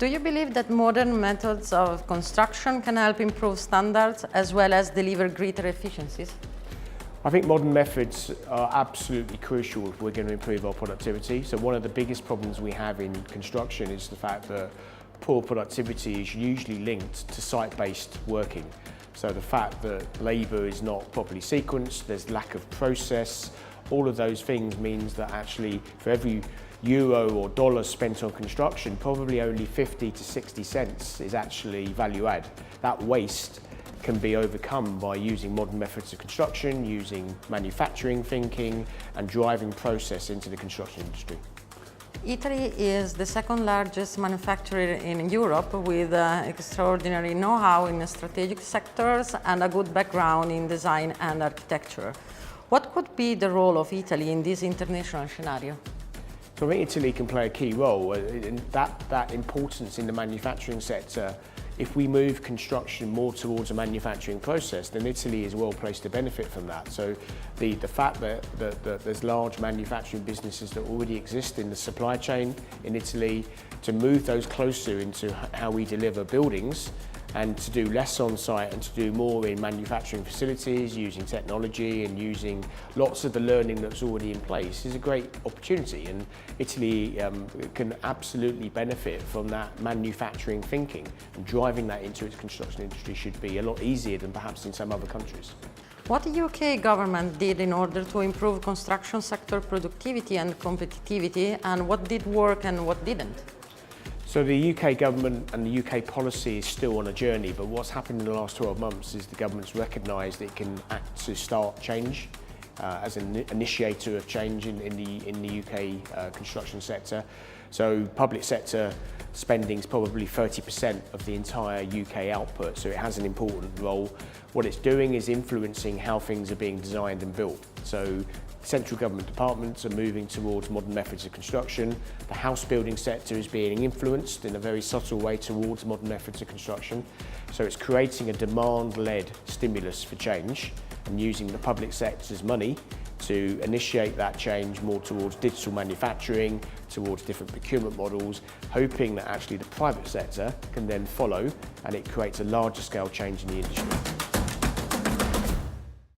Do you believe that modern methods of construction can help improve standards as well as deliver greater efficiencies? I think modern methods are absolutely crucial if we're going to improve our productivity. So one of the biggest problems we have in construction is the fact that poor productivity is usually linked to site-based working. So the fact that labour is not properly sequenced, there's lack of process, all of those things means that actually for every euro or dollar spent on construction, probably only 50 to 60 cents is actually value add. That waste can be overcome by using modern methods of construction, using manufacturing thinking and driving process into the construction industry. Italy is the second largest manufacturer in Europe with extraordinary know-how in strategic sectors and a good background in design and architecture. What could be the role of Italy in this international scenario? So I think Italy can play a key role in that importance in the manufacturing sector. If we move construction more towards a manufacturing process, then Italy is well placed to benefit from that. So the fact that there's large manufacturing businesses that already exist in the supply chain in Italy, to move those closer into how we deliver buildings and to do less on site and to do more in manufacturing facilities, using technology and using lots of the learning that's already in place is a great opportunity, and Italy can absolutely benefit from that manufacturing thinking, and driving that into its construction industry should be a lot easier than perhaps in some other countries. What the UK government did in order to improve construction sector productivity and competitivity, and what did work and what didn't? So the UK government and the UK policy is still on a journey, but what's happened in the last 12 months is the government's recognised it can act to start change as an initiator of change in the UK construction sector. So public sector spending is probably 30% of the entire UK output, so it has an important role. What it's doing is influencing how things are being designed and built. So central government departments are moving towards modern methods of construction. The house building sector is being influenced in a very subtle way towards modern methods of construction. So it's creating a demand-led stimulus for change and using the public sector's money to initiate that change more towards digital manufacturing, towards different procurement models, hoping that actually the private sector can then follow and it creates a larger scale change in the industry.